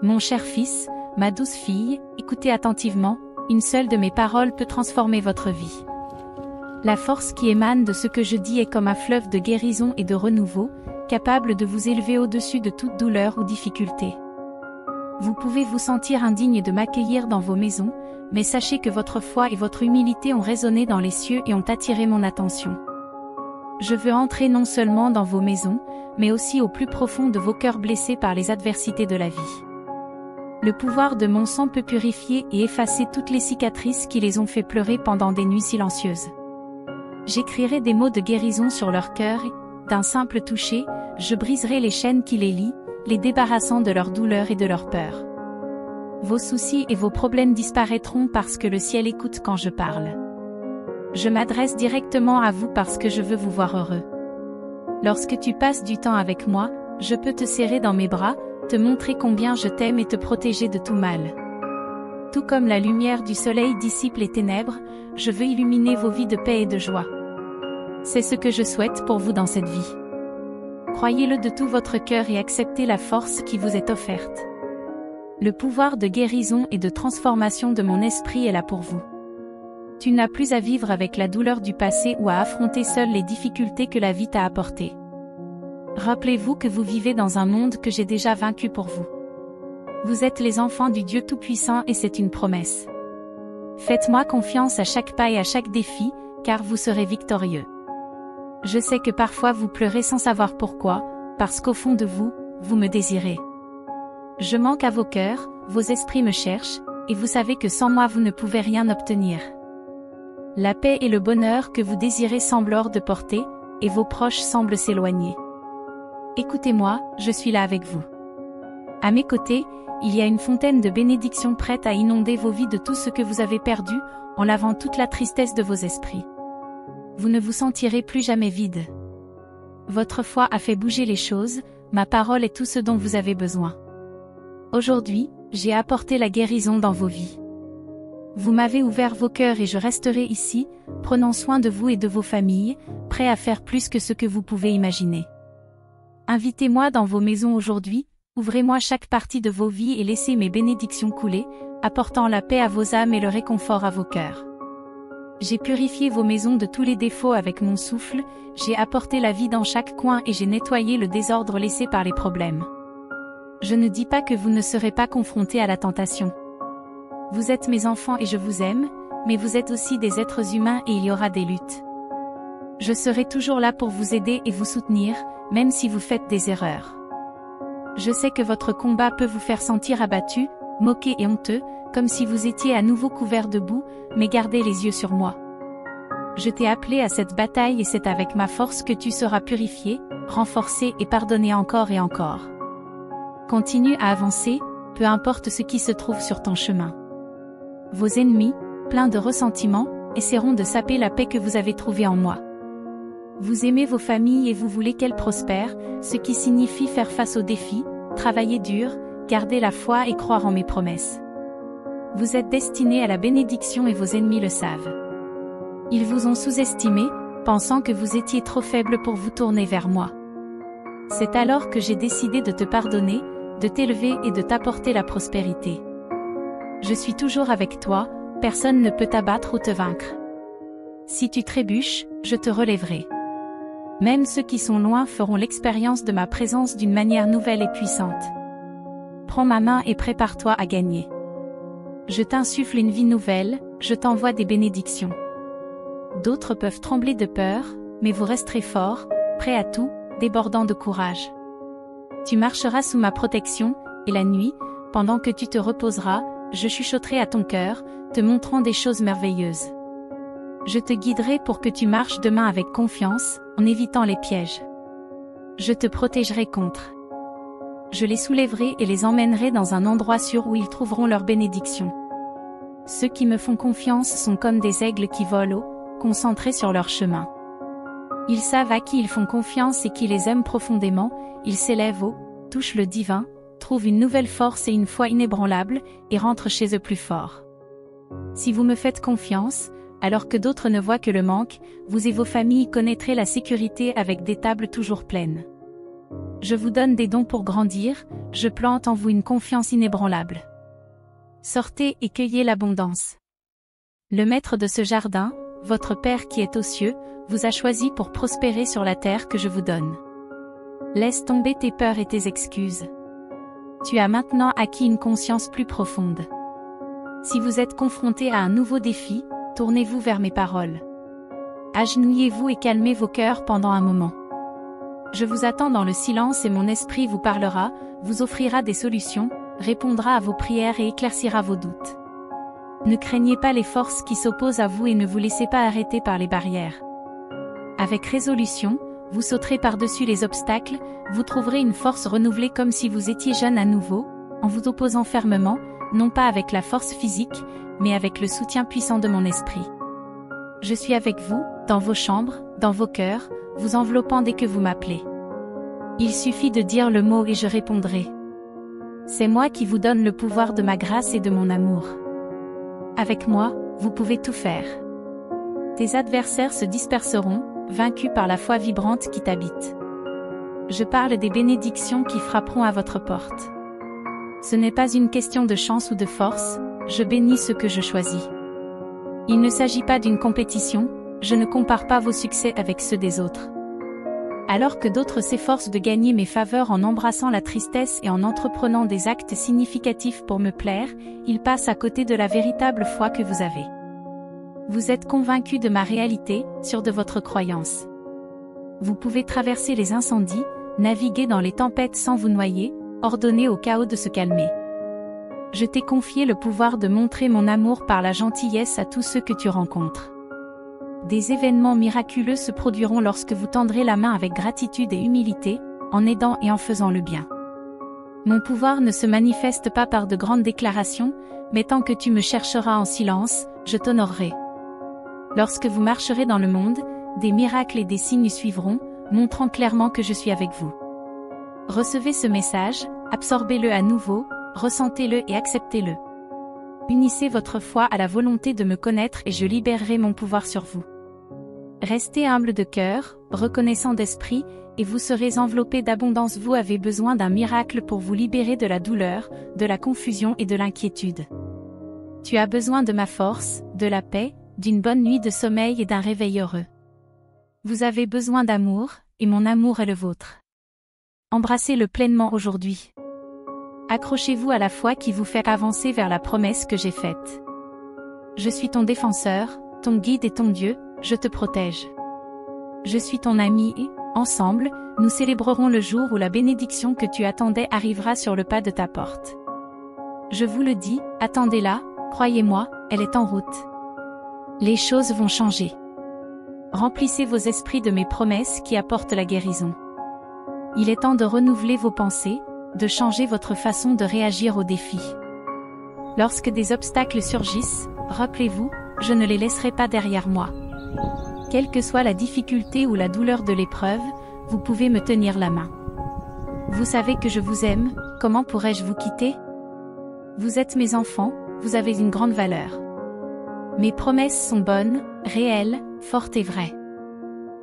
Mon cher fils, ma douce fille, écoutez attentivement, une seule de mes paroles peut transformer votre vie. La force qui émane de ce que je dis est comme un fleuve de guérison et de renouveau, capable de vous élever au-dessus de toute douleur ou difficulté. Vous pouvez vous sentir indigne de m'accueillir dans vos maisons, mais sachez que votre foi et votre humilité ont résonné dans les cieux et ont attiré mon attention. Je veux entrer non seulement dans vos maisons, mais aussi au plus profond de vos cœurs blessés par les adversités de la vie. Le pouvoir de mon sang peut purifier et effacer toutes les cicatrices qui les ont fait pleurer pendant des nuits silencieuses. J'écrirai des mots de guérison sur leur cœur et, d'un simple toucher, je briserai les chaînes qui les lient, les débarrassant de leur douleur et de leur peur. Vos soucis et vos problèmes disparaîtront parce que le ciel écoute quand je parle. Je m'adresse directement à vous parce que je veux vous voir heureux. Lorsque tu passes du temps avec moi, je peux te serrer dans mes bras, te montrer combien je t'aime et te protéger de tout mal. Tout comme la lumière du soleil dissipe les ténèbres, je veux illuminer vos vies de paix et de joie. C'est ce que je souhaite pour vous dans cette vie. Croyez-le de tout votre cœur et acceptez la force qui vous est offerte. Le pouvoir de guérison et de transformation de mon esprit est là pour vous. Tu n'as plus à vivre avec la douleur du passé ou à affronter seul les difficultés que la vie t'a apportées. Rappelez-vous que vous vivez dans un monde que j'ai déjà vaincu pour vous. Vous êtes les enfants du Dieu Tout-Puissant et c'est une promesse. Faites-moi confiance à chaque pas et à chaque défi, car vous serez victorieux. Je sais que parfois vous pleurez sans savoir pourquoi, parce qu'au fond de vous, vous me désirez. Je manque à vos cœurs, vos esprits me cherchent, et vous savez que sans moi vous ne pouvez rien obtenir. La paix et le bonheur que vous désirez semblent hors de portée, et vos proches semblent s'éloigner. Écoutez-moi, je suis là avec vous. À mes côtés, il y a une fontaine de bénédictions prête à inonder vos vies de tout ce que vous avez perdu, en lavant toute la tristesse de vos esprits. Vous ne vous sentirez plus jamais vide. Votre foi a fait bouger les choses, ma parole est tout ce dont vous avez besoin. Aujourd'hui, j'ai apporté la guérison dans vos vies. Vous m'avez ouvert vos cœurs et je resterai ici, prenant soin de vous et de vos familles, prêt à faire plus que ce que vous pouvez imaginer. Invitez-moi dans vos maisons aujourd'hui, ouvrez-moi chaque partie de vos vies et laissez mes bénédictions couler, apportant la paix à vos âmes et le réconfort à vos cœurs. J'ai purifié vos maisons de tous les défauts avec mon souffle, j'ai apporté la vie dans chaque coin et j'ai nettoyé le désordre laissé par les problèmes. Je ne dis pas que vous ne serez pas confrontés à la tentation. Vous êtes mes enfants et je vous aime, mais vous êtes aussi des êtres humains et il y aura des luttes. Je serai toujours là pour vous aider et vous soutenir, même si vous faites des erreurs. Je sais que votre combat peut vous faire sentir abattu, moqué et honteux, comme si vous étiez à nouveau couvert de boue, mais gardez les yeux sur moi. Je t'ai appelé à cette bataille et c'est avec ma force que tu seras purifié, renforcé et pardonné encore et encore. Continue à avancer, peu importe ce qui se trouve sur ton chemin. Vos ennemis, pleins de ressentiment, essaieront de saper la paix que vous avez trouvée en moi. Vous aimez vos familles et vous voulez qu'elles prospèrent, ce qui signifie faire face aux défis, travailler dur, garder la foi et croire en mes promesses. Vous êtes destinés à la bénédiction et vos ennemis le savent. Ils vous ont sous-estimé, pensant que vous étiez trop faible pour vous tourner vers moi. C'est alors que j'ai décidé de te pardonner, de t'élever et de t'apporter la prospérité. Je suis toujours avec toi, personne ne peut t'abattre ou te vaincre. Si tu trébuches, je te relèverai. Même ceux qui sont loin feront l'expérience de ma présence d'une manière nouvelle et puissante. Prends ma main et prépare-toi à gagner. Je t'insuffle une vie nouvelle, je t'envoie des bénédictions. D'autres peuvent trembler de peur, mais vous resterez forts, prêts à tout, débordant de courage. Tu marcheras sous ma protection, et la nuit, pendant que tu te reposeras, je chuchoterai à ton cœur, te montrant des choses merveilleuses. Je te guiderai pour que tu marches demain avec confiance, en évitant les pièges. Je te protégerai contre. Je les soulèverai et les emmènerai dans un endroit sûr où ils trouveront leur bénédiction. Ceux qui me font confiance sont comme des aigles qui volent haut, concentrés sur leur chemin. Ils savent à qui ils font confiance et qui les aime profondément, ils s'élèvent haut, touchent le divin, trouvent une nouvelle force et une foi inébranlable, et rentrent chez eux plus forts. Si vous me faites confiance, alors que d'autres ne voient que le manque, vous et vos familles connaîtrez la sécurité avec des tables toujours pleines. Je vous donne des dons pour grandir, je plante en vous une confiance inébranlable. Sortez et cueillez l'abondance. Le maître de ce jardin, votre Père qui est aux cieux, vous a choisi pour prospérer sur la terre que je vous donne. Laisse tomber tes peurs et tes excuses. Tu as maintenant acquis une conscience plus profonde. Si vous êtes confronté à un nouveau défi, tournez-vous vers mes paroles. Agenouillez-vous et calmez vos cœurs pendant un moment. Je vous attends dans le silence et mon esprit vous parlera, vous offrira des solutions, répondra à vos prières et éclaircira vos doutes. Ne craignez pas les forces qui s'opposent à vous et ne vous laissez pas arrêter par les barrières. Avec résolution, vous sauterez par-dessus les obstacles, vous trouverez une force renouvelée comme si vous étiez jeune à nouveau, en vous opposant fermement, non pas avec la force physique, mais avec le soutien puissant de mon esprit. Je suis avec vous, dans vos chambres, dans vos cœurs, vous enveloppant dès que vous m'appelez. Il suffit de dire le mot et je répondrai. C'est moi qui vous donne le pouvoir de ma grâce et de mon amour. Avec moi, vous pouvez tout faire. Tes adversaires se disperseront, vaincus par la foi vibrante qui t'habite. Je parle des bénédictions qui frapperont à votre porte. Ce n'est pas une question de chance ou de force, je bénis ce que je choisis. Il ne s'agit pas d'une compétition, je ne compare pas vos succès avec ceux des autres. Alors que d'autres s'efforcent de gagner mes faveurs en embrassant la tristesse et en entreprenant des actes significatifs pour me plaire, ils passent à côté de la véritable foi que vous avez. Vous êtes convaincu de ma réalité, sûr de votre croyance. Vous pouvez traverser les incendies, naviguer dans les tempêtes sans vous noyer, ordonner au chaos de se calmer. Je t'ai confié le pouvoir de montrer mon amour par la gentillesse à tous ceux que tu rencontres. Des événements miraculeux se produiront lorsque vous tendrez la main avec gratitude et humilité, en aidant et en faisant le bien. Mon pouvoir ne se manifeste pas par de grandes déclarations, mais tant que tu me chercheras en silence, je t'honorerai. Lorsque vous marcherez dans le monde, des miracles et des signes suivront, montrant clairement que je suis avec vous. Recevez ce message, absorbez-le à nouveau, ressentez-le et acceptez-le. Unissez votre foi à la volonté de me connaître et je libérerai mon pouvoir sur vous. Restez humble de cœur, reconnaissant d'esprit, et vous serez enveloppé d'abondance. Vous avez besoin d'un miracle pour vous libérer de la douleur, de la confusion et de l'inquiétude. Tu as besoin de ma force, de la paix, d'une bonne nuit de sommeil et d'un réveil heureux. Vous avez besoin d'amour, et mon amour est le vôtre. Embrassez-le pleinement aujourd'hui. Accrochez-vous à la foi qui vous fait avancer vers la promesse que j'ai faite. Je suis ton défenseur, ton guide et ton Dieu, je te protège. Je suis ton ami et, ensemble, nous célébrerons le jour où la bénédiction que tu attendais arrivera sur le pas de ta porte. Je vous le dis, attendez-la, croyez-moi, elle est en route. Les choses vont changer. Remplissez vos esprits de mes promesses qui apportent la guérison. Il est temps de renouveler vos pensées, de changer votre façon de réagir aux défis. Lorsque des obstacles surgissent, rappelez-vous, je ne les laisserai pas derrière moi. Quelle que soit la difficulté ou la douleur de l'épreuve, vous pouvez me tenir la main. Vous savez que je vous aime, comment pourrais-je vous quitter? Vous êtes mes enfants, vous avez une grande valeur. Mes promesses sont bonnes, réelles, fortes et vraies.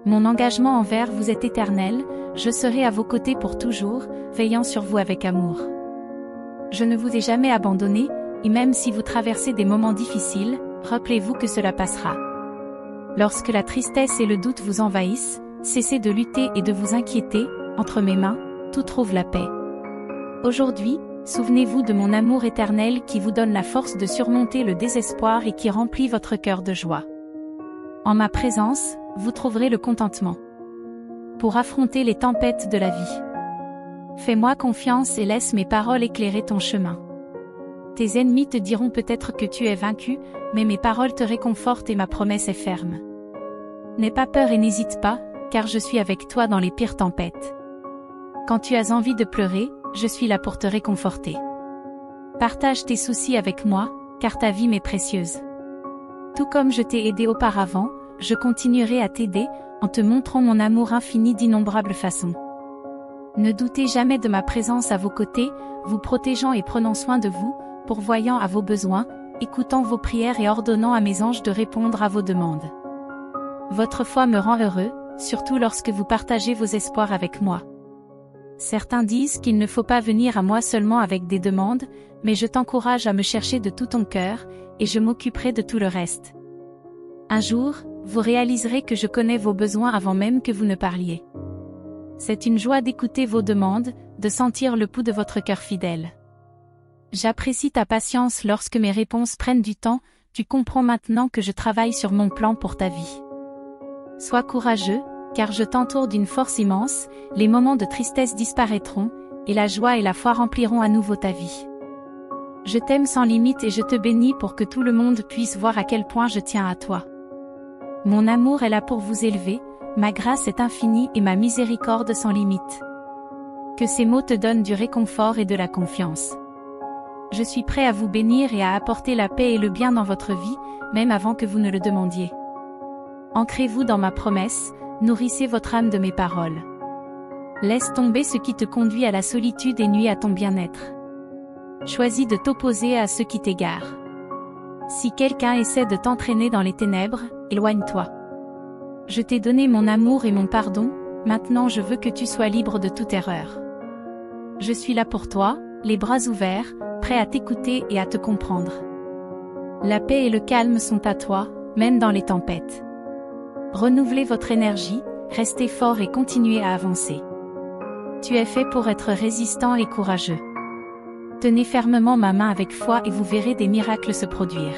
Mon engagement envers vous est éternel, je serai à vos côtés pour toujours, veillant sur vous avec amour. Je ne vous ai jamais abandonné, et même si vous traversez des moments difficiles, rappelez-vous que cela passera. Lorsque la tristesse et le doute vous envahissent, cessez de lutter et de vous inquiéter, entre mes mains, tout trouve la paix. Aujourd'hui, souvenez-vous de mon amour éternel qui vous donne la force de surmonter le désespoir et qui remplit votre cœur de joie. En ma présence, vous trouverez le contentement. Pour affronter les tempêtes de la vie. Fais-moi confiance et laisse mes paroles éclairer ton chemin. Tes ennemis te diront peut-être que tu es vaincu, mais mes paroles te réconfortent et ma promesse est ferme. N'aie pas peur et n'hésite pas, car je suis avec toi dans les pires tempêtes. Quand tu as envie de pleurer, je suis là pour te réconforter. Partage tes soucis avec moi, car ta vie m'est précieuse. Tout comme je t'ai aidé auparavant, je continuerai à t'aider, en te montrant mon amour infini d'innombrables façons. Ne doutez jamais de ma présence à vos côtés, vous protégeant et prenant soin de vous, pourvoyant à vos besoins, écoutant vos prières et ordonnant à mes anges de répondre à vos demandes. Votre foi me rend heureux, surtout lorsque vous partagez vos espoirs avec moi. Certains disent qu'il ne faut pas venir à moi seulement avec des demandes, mais je t'encourage à me chercher de tout ton cœur, et je m'occuperai de tout le reste. Un jour, vous réaliserez que je connais vos besoins avant même que vous ne parliez. C'est une joie d'écouter vos demandes, de sentir le pouls de votre cœur fidèle. J'apprécie ta patience lorsque mes réponses prennent du temps, tu comprends maintenant que je travaille sur mon plan pour ta vie. Sois courageux, car je t'entoure d'une force immense, les moments de tristesse disparaîtront, et la joie et la foi rempliront à nouveau ta vie. Je t'aime sans limite et je te bénis pour que tout le monde puisse voir à quel point je tiens à toi. Mon amour est là pour vous élever, ma grâce est infinie et ma miséricorde sans limite. Que ces mots te donnent du réconfort et de la confiance. Je suis prêt à vous bénir et à apporter la paix et le bien dans votre vie, même avant que vous ne le demandiez. Ancrez-vous dans ma promesse, nourrissez votre âme de mes paroles. Laisse tomber ce qui te conduit à la solitude et nuit à ton bien-être. Choisis de t'opposer à ceux qui t'égarent. Si quelqu'un essaie de t'entraîner dans les ténèbres, éloigne-toi. Je t'ai donné mon amour et mon pardon, maintenant je veux que tu sois libre de toute erreur. Je suis là pour toi, les bras ouverts, prêt à t'écouter et à te comprendre. La paix et le calme sont à toi, même dans les tempêtes. Renouvelez votre énergie, restez fort et continuez à avancer. Tu es fait pour être résistant et courageux. Tenez fermement ma main avec foi et vous verrez des miracles se produire.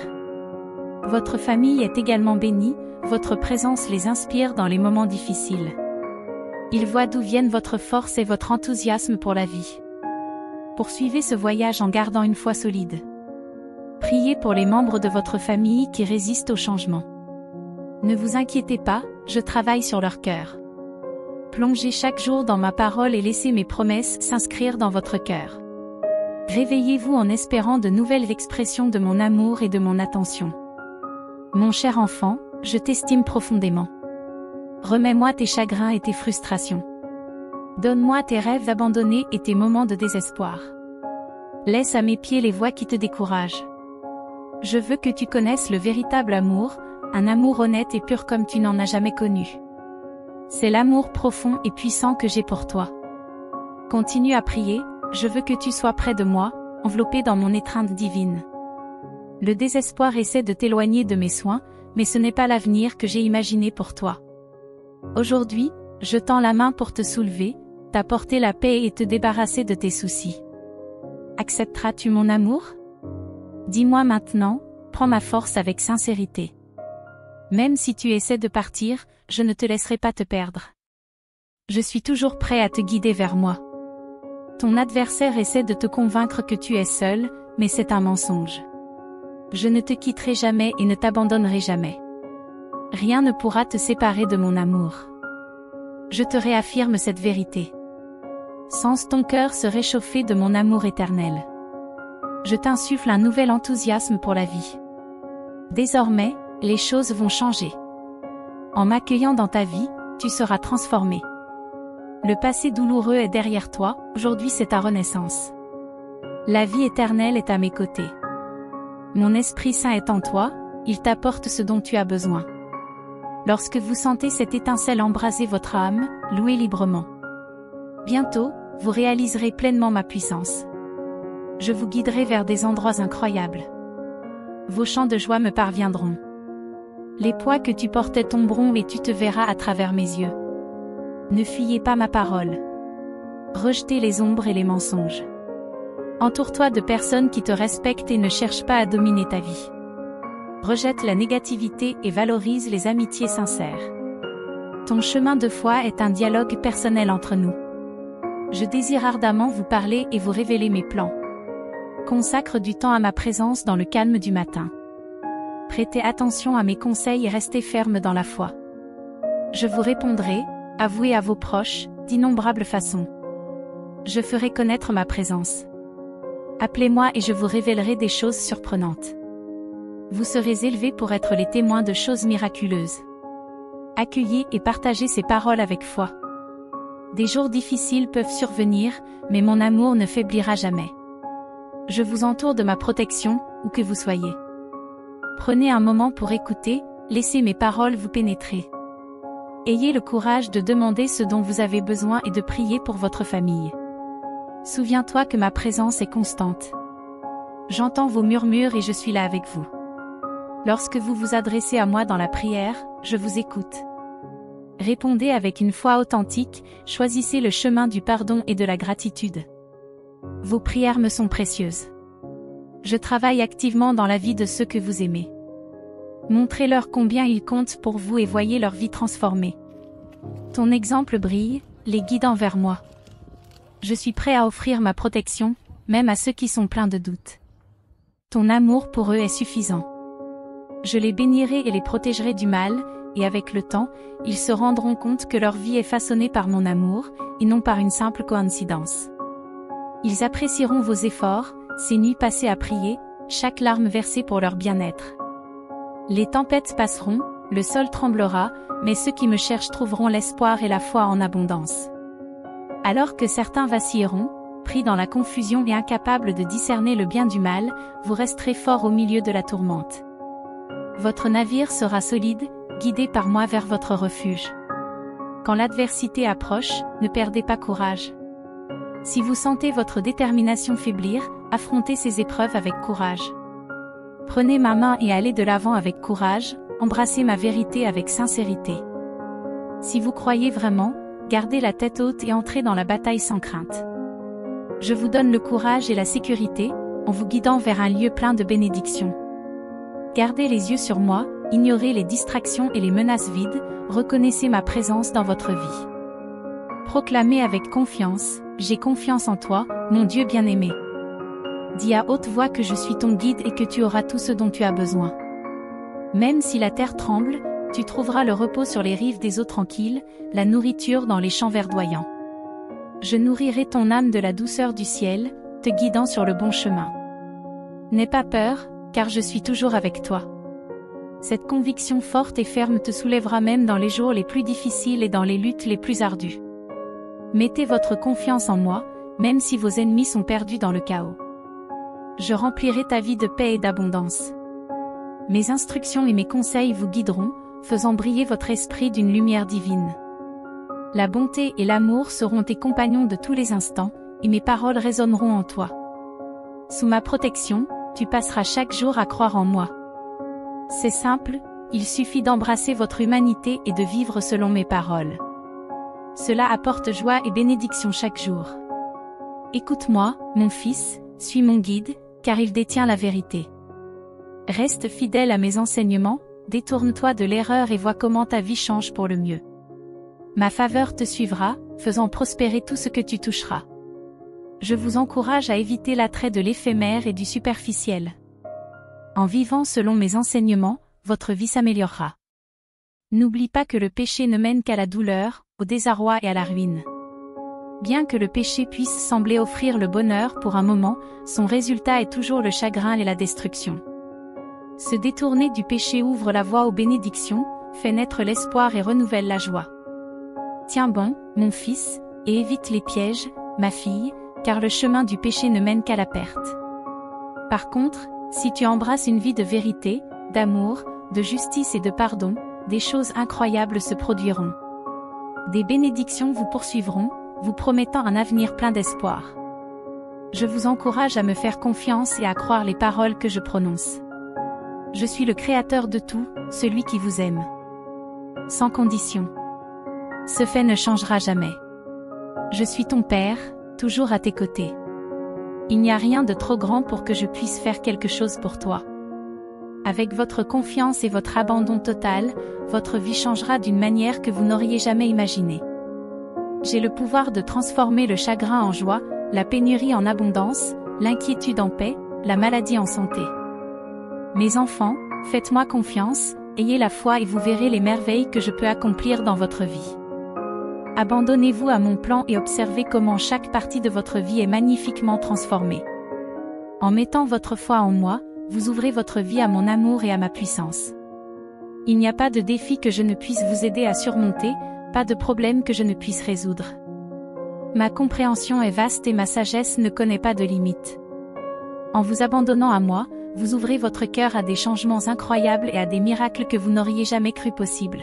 Votre famille est également bénie, votre présence les inspire dans les moments difficiles. Ils voient d'où viennent votre force et votre enthousiasme pour la vie. Poursuivez ce voyage en gardant une foi solide. Priez pour les membres de votre famille qui résistent au changement. Ne vous inquiétez pas, je travaille sur leur cœur. Plongez chaque jour dans ma parole et laissez mes promesses s'inscrire dans votre cœur. Réveillez-vous en espérant de nouvelles expressions de mon amour et de mon attention. Mon cher enfant, je t'estime profondément. Remets-moi tes chagrins et tes frustrations. Donne-moi tes rêves abandonnés et tes moments de désespoir. Laisse à mes pieds les voix qui te découragent. Je veux que tu connaisses le véritable amour, un amour honnête et pur comme tu n'en as jamais connu. C'est l'amour profond et puissant que j'ai pour toi. Continue à prier, je veux que tu sois près de moi, enveloppé dans mon étreinte divine. Le désespoir essaie de t'éloigner de mes soins, mais ce n'est pas l'avenir que j'ai imaginé pour toi. Aujourd'hui, je tends la main pour te soulever, t'apporter la paix et te débarrasser de tes soucis. Accepteras-tu mon amour? Dis-moi maintenant, prends ma force avec sincérité. Même si tu essaies de partir, je ne te laisserai pas te perdre. Je suis toujours prêt à te guider vers moi. Ton adversaire essaie de te convaincre que tu es seul, mais c'est un mensonge. Je ne te quitterai jamais et ne t'abandonnerai jamais. Rien ne pourra te séparer de mon amour. Je te réaffirme cette vérité. Sens ton cœur se réchauffer de mon amour éternel. Je t'insuffle un nouvel enthousiasme pour la vie. Désormais, les choses vont changer. En m'accueillant dans ta vie, tu seras transformé. Le passé douloureux est derrière toi, aujourd'hui c'est ta renaissance. La vie éternelle est à mes côtés. Mon Esprit Saint est en toi, il t'apporte ce dont tu as besoin. Lorsque vous sentez cette étincelle embraser votre âme, louez librement. Bientôt, vous réaliserez pleinement ma puissance. Je vous guiderai vers des endroits incroyables. Vos chants de joie me parviendront. Les poids que tu portais tomberont et tu te verras à travers mes yeux. Ne fuyez pas ma parole. Rejetez les ombres et les mensonges. Entoure-toi de personnes qui te respectent et ne cherchent pas à dominer ta vie. Rejette la négativité et valorise les amitiés sincères. Ton chemin de foi est un dialogue personnel entre nous. Je désire ardemment vous parler et vous révéler mes plans. Consacre du temps à ma présence dans le calme du matin. Prêtez attention à mes conseils et restez ferme dans la foi. Je vous répondrai, avouez à vos proches, d'innombrables façons. Je ferai connaître ma présence. Appelez-moi et je vous révélerai des choses surprenantes. Vous serez élevés pour être les témoins de choses miraculeuses. Accueillez et partagez ces paroles avec foi. Des jours difficiles peuvent survenir, mais mon amour ne faiblira jamais. Je vous entoure de ma protection, où que vous soyez. Prenez un moment pour écouter, laissez mes paroles vous pénétrer. Ayez le courage de demander ce dont vous avez besoin et de prier pour votre famille. Souviens-toi que ma présence est constante. J'entends vos murmures et je suis là avec vous. Lorsque vous vous adressez à moi dans la prière, je vous écoute. Répondez avec une foi authentique, choisissez le chemin du pardon et de la gratitude. Vos prières me sont précieuses. Je travaille activement dans la vie de ceux que vous aimez. Montrez-leur combien ils comptent pour vous et voyez leur vie transformée. Ton exemple brille, les guidant vers moi. Je suis prêt à offrir ma protection, même à ceux qui sont pleins de doutes. Ton amour pour eux est suffisant. Je les bénirai et les protégerai du mal, et avec le temps, ils se rendront compte que leur vie est façonnée par mon amour, et non par une simple coïncidence. Ils apprécieront vos efforts, ces nuits passées à prier, chaque larme versée pour leur bien-être. Les tempêtes passeront, le sol tremblera, mais ceux qui me cherchent trouveront l'espoir et la foi en abondance. Alors que certains vacilleront, pris dans la confusion et incapables de discerner le bien du mal, vous resterez forts au milieu de la tourmente. Votre navire sera solide, guidé par moi vers votre refuge. Quand l'adversité approche, ne perdez pas courage. Si vous sentez votre détermination faiblir, affrontez ces épreuves avec courage. Prenez ma main et allez de l'avant avec courage, embrassez ma vérité avec sincérité. Si vous croyez vraiment, gardez la tête haute et entrez dans la bataille sans crainte. Je vous donne le courage et la sécurité, en vous guidant vers un lieu plein de bénédictions. Gardez les yeux sur moi, ignorez les distractions et les menaces vides, reconnaissez ma présence dans votre vie. Proclamez avec confiance, j'ai confiance en toi, mon Dieu bien-aimé. Dis à haute voix que je suis ton guide et que tu auras tout ce dont tu as besoin. Même si la terre tremble, tu trouveras le repos sur les rives des eaux tranquilles, la nourriture dans les champs verdoyants. Je nourrirai ton âme de la douceur du ciel, te guidant sur le bon chemin. N'aie pas peur, car je suis toujours avec toi. Cette conviction forte et ferme te soulèvera même dans les jours les plus difficiles et dans les luttes les plus ardues. Mettez votre confiance en moi, même si vos ennemis sont perdus dans le chaos. Je remplirai ta vie de paix et d'abondance. Mes instructions et mes conseils vous guideront, faisant briller votre esprit d'une lumière divine. La bonté et l'amour seront tes compagnons de tous les instants, et mes paroles résonneront en toi. Sous ma protection, tu passeras chaque jour à croire en moi. C'est simple, il suffit d'embrasser votre humanité et de vivre selon mes paroles. Cela apporte joie et bénédiction chaque jour. Écoute-moi, mon fils, suis mon guide, car il détient la vérité. Reste fidèle à mes enseignements, détourne-toi de l'erreur et vois comment ta vie change pour le mieux. Ma faveur te suivra, faisant prospérer tout ce que tu toucheras. Je vous encourage à éviter l'attrait de l'éphémère et du superficiel. En vivant selon mes enseignements, votre vie s'améliorera. N'oublie pas que le péché ne mène qu'à la douleur, au désarroi et à la ruine. Bien que le péché puisse sembler offrir le bonheur pour un moment, son résultat est toujours le chagrin et la destruction. Se détourner du péché ouvre la voie aux bénédictions, fait naître l'espoir et renouvelle la joie. Tiens bon, mon fils, et évite les pièges, ma fille, car le chemin du péché ne mène qu'à la perte. Par contre, si tu embrasses une vie de vérité, d'amour, de justice et de pardon, des choses incroyables se produiront. Des bénédictions vous poursuivront, vous promettant un avenir plein d'espoir. Je vous encourage à me faire confiance et à croire les paroles que je prononce. Je suis le Créateur de tout, celui qui vous aime. Sans condition. Ce fait ne changera jamais. Je suis ton Père, toujours à tes côtés. Il n'y a rien de trop grand pour que je puisse faire quelque chose pour toi. Avec votre confiance et votre abandon total, votre vie changera d'une manière que vous n'auriez jamais imaginée. J'ai le pouvoir de transformer le chagrin en joie, la pénurie en abondance, l'inquiétude en paix, la maladie en santé. Mes enfants, faites-moi confiance, ayez la foi et vous verrez les merveilles que je peux accomplir dans votre vie. Abandonnez-vous à mon plan et observez comment chaque partie de votre vie est magnifiquement transformée. En mettant votre foi en moi, vous ouvrez votre vie à mon amour et à ma puissance. Il n'y a pas de défi que je ne puisse vous aider à surmonter, pas de problème que je ne puisse résoudre. Ma compréhension est vaste et ma sagesse ne connaît pas de limite. En vous abandonnant à moi, vous ouvrez votre cœur à des changements incroyables et à des miracles que vous n'auriez jamais cru possibles.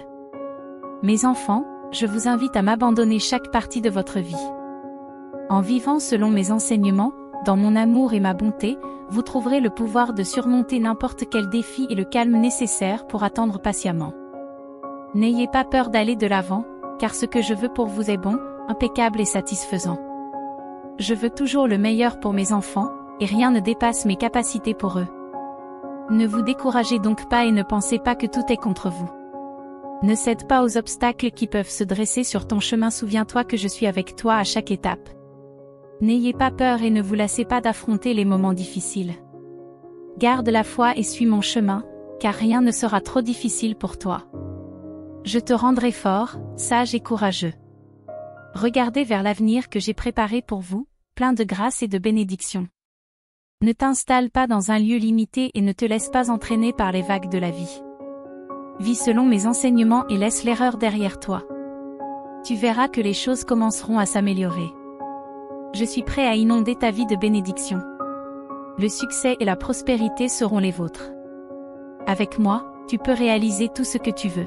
Mes enfants, je vous invite à m'abandonner chaque partie de votre vie. En vivant selon mes enseignements, dans mon amour et ma bonté, vous trouverez le pouvoir de surmonter n'importe quel défi et le calme nécessaire pour attendre patiemment. N'ayez pas peur d'aller de l'avant, car ce que je veux pour vous est bon, impeccable et satisfaisant. Je veux toujours le meilleur pour mes enfants, et rien ne dépasse mes capacités pour eux. Ne vous découragez donc pas et ne pensez pas que tout est contre vous. Ne cède pas aux obstacles qui peuvent se dresser sur ton chemin. Souviens-toi que je suis avec toi à chaque étape. N'ayez pas peur et ne vous lassez pas d'affronter les moments difficiles. Garde la foi et suis mon chemin, car rien ne sera trop difficile pour toi. Je te rendrai fort, sage et courageux. Regardez vers l'avenir que j'ai préparé pour vous, plein de grâce et de bénédictions. Ne t'installe pas dans un lieu limité et ne te laisse pas entraîner par les vagues de la vie. Vis selon mes enseignements et laisse l'erreur derrière toi. Tu verras que les choses commenceront à s'améliorer. Je suis prêt à inonder ta vie de bénédictions. Le succès et la prospérité seront les vôtres. Avec moi, tu peux réaliser tout ce que tu veux.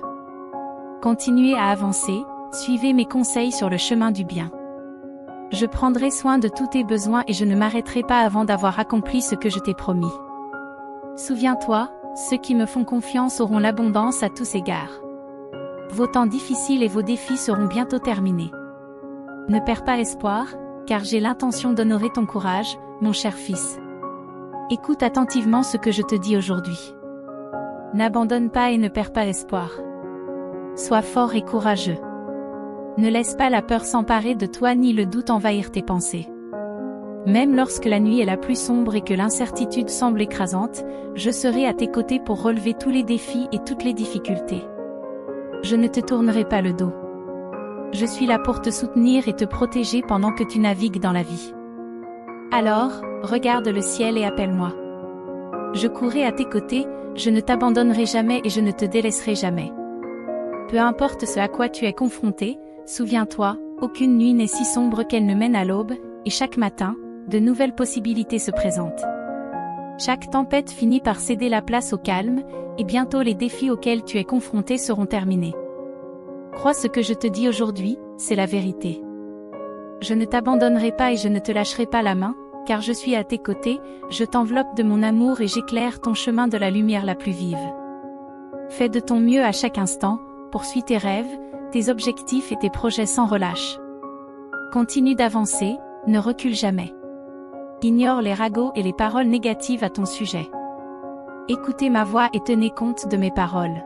Continuez à avancer, suivez mes conseils sur le chemin du bien. Je prendrai soin de tous tes besoins et je ne m'arrêterai pas avant d'avoir accompli ce que je t'ai promis. Souviens-toi, ceux qui me font confiance auront l'abondance à tous égards. Vos temps difficiles et vos défis seront bientôt terminés. Ne perds pas espoir, car j'ai l'intention d'honorer ton courage, mon cher fils. Écoute attentivement ce que je te dis aujourd'hui. N'abandonne pas et ne perds pas espoir. Sois fort et courageux. Ne laisse pas la peur s'emparer de toi ni le doute envahir tes pensées. Même lorsque la nuit est la plus sombre et que l'incertitude semble écrasante, je serai à tes côtés pour relever tous les défis et toutes les difficultés. Je ne te tournerai pas le dos. Je suis là pour te soutenir et te protéger pendant que tu navigues dans la vie. Alors, regarde le ciel et appelle-moi. Je courrai à tes côtés, je ne t'abandonnerai jamais et je ne te délaisserai jamais. Peu importe ce à quoi tu es confronté, souviens-toi, aucune nuit n'est si sombre qu'elle ne mène à l'aube, et chaque matin, de nouvelles possibilités se présentent. Chaque tempête finit par céder la place au calme, et bientôt les défis auxquels tu es confronté seront terminés. Crois ce que je te dis aujourd'hui, c'est la vérité. Je ne t'abandonnerai pas et je ne te lâcherai pas la main, car je suis à tes côtés, je t'enveloppe de mon amour et j'éclaire ton chemin de la lumière la plus vive. Fais de ton mieux à chaque instant, poursuis tes rêves, tes objectifs et tes projets sans relâche. Continue d'avancer, ne recule jamais. Ignore les ragots et les paroles négatives à ton sujet. Écoutez ma voix et tenez compte de mes paroles.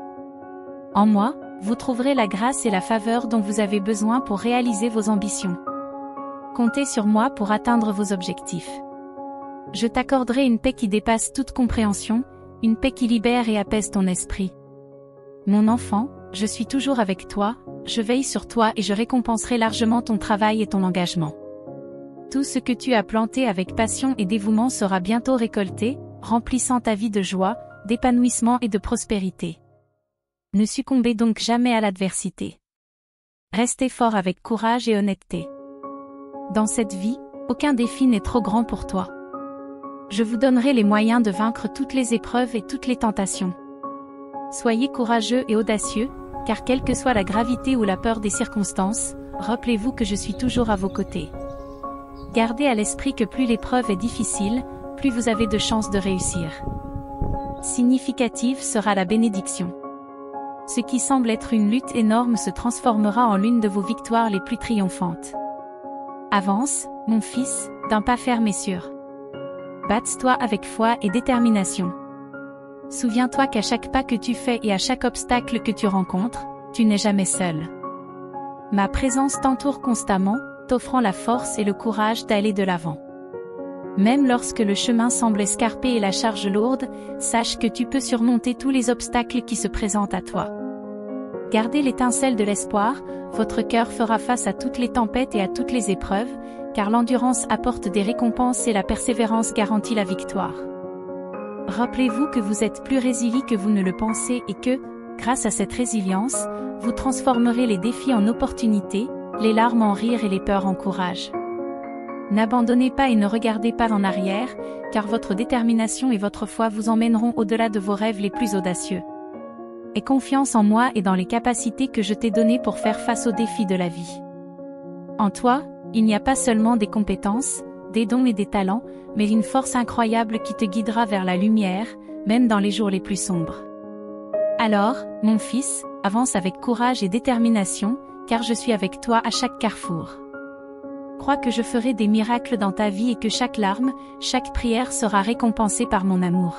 En moi, vous trouverez la grâce et la faveur dont vous avez besoin pour réaliser vos ambitions. Comptez sur moi pour atteindre vos objectifs. Je t'accorderai une paix qui dépasse toute compréhension, une paix qui libère et apaise ton esprit. Mon enfant, je suis toujours avec toi, je veille sur toi et je récompenserai largement ton travail et ton engagement. Tout ce que tu as planté avec passion et dévouement sera bientôt récolté, remplissant ta vie de joie, d'épanouissement et de prospérité. Ne succombez donc jamais à l'adversité. Restez fort avec courage et honnêteté. Dans cette vie, aucun défi n'est trop grand pour toi. Je vous donnerai les moyens de vaincre toutes les épreuves et toutes les tentations. Soyez courageux et audacieux, car quelle que soit la gravité ou la peur des circonstances, rappelez-vous que je suis toujours à vos côtés. Gardez à l'esprit que plus l'épreuve est difficile, plus vous avez de chances de réussir. Significative sera la bénédiction. Ce qui semble être une lutte énorme se transformera en l'une de vos victoires les plus triomphantes. Avance, mon fils, d'un pas ferme et sûr. Bats-toi avec foi et détermination. Souviens-toi qu'à chaque pas que tu fais et à chaque obstacle que tu rencontres, tu n'es jamais seul. Ma présence t'entoure constamment, t'offrant la force et le courage d'aller de l'avant. Même lorsque le chemin semble escarpé et la charge lourde, sache que tu peux surmonter tous les obstacles qui se présentent à toi. Gardez l'étincelle de l'espoir, votre cœur fera face à toutes les tempêtes et à toutes les épreuves, car l'endurance apporte des récompenses et la persévérance garantit la victoire. Rappelez-vous que vous êtes plus résilient que vous ne le pensez et que, grâce à cette résilience, vous transformerez les défis en opportunités, les larmes en rires et les peurs en courage. N'abandonnez pas et ne regardez pas en arrière, car votre détermination et votre foi vous emmèneront au-delà de vos rêves les plus audacieux. Aie confiance en moi et dans les capacités que je t'ai données pour faire face aux défis de la vie. En toi, il n'y a pas seulement des compétences, des dons et des talents, mais une force incroyable qui te guidera vers la lumière, même dans les jours les plus sombres. Alors, mon fils, avance avec courage et détermination, car je suis avec toi à chaque carrefour. Crois que je ferai des miracles dans ta vie et que chaque larme, chaque prière sera récompensée par mon amour.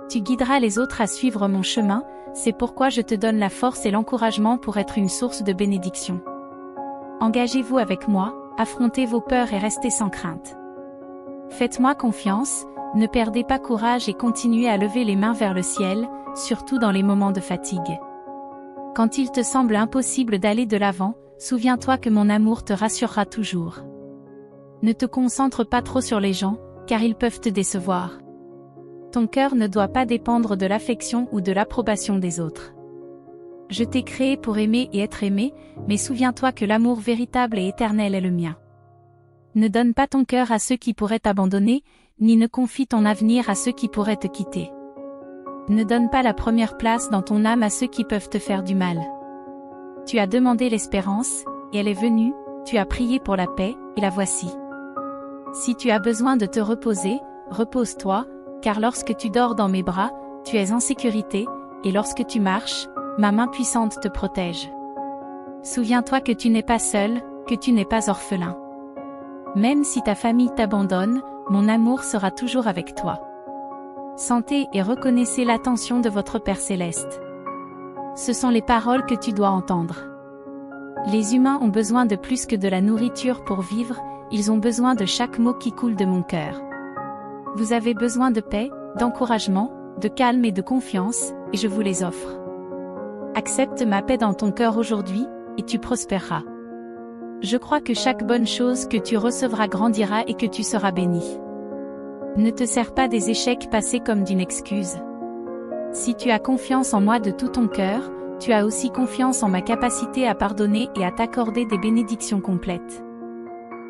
Tu guideras les autres à suivre mon chemin, c'est pourquoi je te donne la force et l'encouragement pour être une source de bénédiction. Engagez-vous avec moi, affrontez vos peurs et restez sans crainte. Faites-moi confiance, ne perdez pas courage et continuez à lever les mains vers le ciel, surtout dans les moments de fatigue. Quand il te semble impossible d'aller de l'avant, souviens-toi que mon amour te rassurera toujours. Ne te concentre pas trop sur les gens, car ils peuvent te décevoir. Ton cœur ne doit pas dépendre de l'affection ou de l'approbation des autres. Je t'ai créé pour aimer et être aimé, mais souviens-toi que l'amour véritable et éternel est le mien. Ne donne pas ton cœur à ceux qui pourraient t'abandonner, ni ne confie ton avenir à ceux qui pourraient te quitter. Ne donne pas la première place dans ton âme à ceux qui peuvent te faire du mal. Tu as demandé l'espérance, et elle est venue, tu as prié pour la paix, et la voici. Si tu as besoin de te reposer, repose-toi, car lorsque tu dors dans mes bras, tu es en sécurité, et lorsque tu marches, ma main puissante te protège. Souviens-toi que tu n'es pas seul, que tu n'es pas orphelin. Même si ta famille t'abandonne, mon amour sera toujours avec toi. Sentez et reconnaissez l'attention de votre Père Céleste. Ce sont les paroles que tu dois entendre. Les humains ont besoin de plus que de la nourriture pour vivre, ils ont besoin de chaque mot qui coule de mon cœur. Vous avez besoin de paix, d'encouragement, de calme et de confiance, et je vous les offre. Accepte ma paix dans ton cœur aujourd'hui, et tu prospéreras. Je crois que chaque bonne chose que tu recevras grandira et que tu seras béni. Ne te sers pas des échecs passés comme d'une excuse. Si tu as confiance en moi de tout ton cœur, tu as aussi confiance en ma capacité à pardonner et à t'accorder des bénédictions complètes.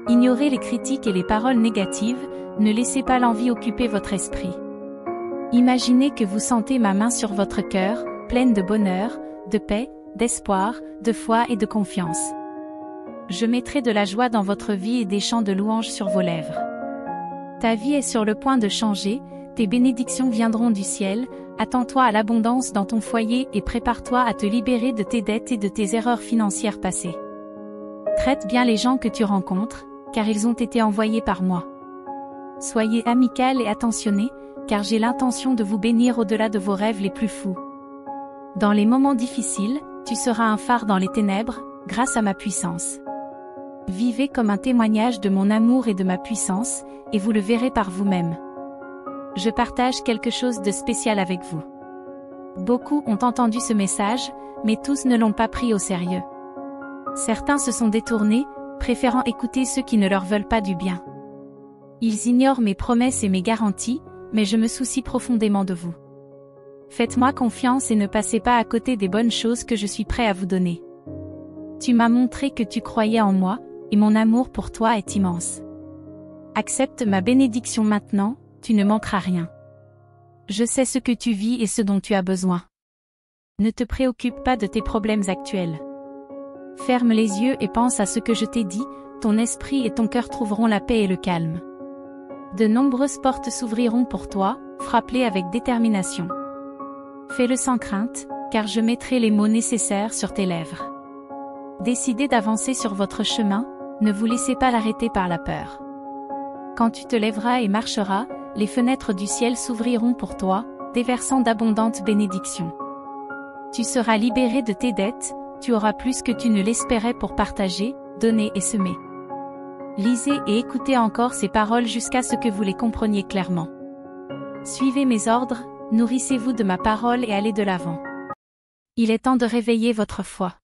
Ignorez les critiques et les paroles négatives, ne laissez pas l'envie occuper votre esprit. Imaginez que vous sentez ma main sur votre cœur, pleine de bonheur, de paix, d'espoir, de foi et de confiance. Je mettrai de la joie dans votre vie et des chants de louange sur vos lèvres. Ta vie est sur le point de changer, tes bénédictions viendront du ciel, attends-toi à l'abondance dans ton foyer et prépare-toi à te libérer de tes dettes et de tes erreurs financières passées. Traite bien les gens que tu rencontres, car ils ont été envoyés par moi. Soyez amical et attentionné, car j'ai l'intention de vous bénir au-delà de vos rêves les plus fous. Dans les moments difficiles, tu seras un phare dans les ténèbres, grâce à ma puissance. Vivez comme un témoignage de mon amour et de ma puissance, et vous le verrez par vous-même. Je partage quelque chose de spécial avec vous. Beaucoup ont entendu ce message, mais tous ne l'ont pas pris au sérieux. Certains se sont détournés, préférant écouter ceux qui ne leur veulent pas du bien. Ils ignorent mes promesses et mes garanties, mais je me soucie profondément de vous. Faites-moi confiance et ne passez pas à côté des bonnes choses que je suis prêt à vous donner. Tu m'as montré que tu croyais en moi, et mon amour pour toi est immense. Accepte ma bénédiction maintenant, tu ne manqueras rien. Je sais ce que tu vis et ce dont tu as besoin. Ne te préoccupe pas de tes problèmes actuels. Ferme les yeux et pense à ce que je t'ai dit, ton esprit et ton cœur trouveront la paix et le calme. De nombreuses portes s'ouvriront pour toi, frappe-les avec détermination. Fais-le sans crainte, car je mettrai les mots nécessaires sur tes lèvres. Décidez d'avancer sur votre chemin, ne vous laissez pas l'arrêter par la peur. Quand tu te lèveras et marcheras, les fenêtres du ciel s'ouvriront pour toi, déversant d'abondantes bénédictions. Tu seras libéré de tes dettes, tu auras plus que tu ne l'espérais pour partager, donner et semer. Lisez et écoutez encore ces paroles jusqu'à ce que vous les compreniez clairement. Suivez mes ordres, nourrissez-vous de ma parole et allez de l'avant. Il est temps de réveiller votre foi.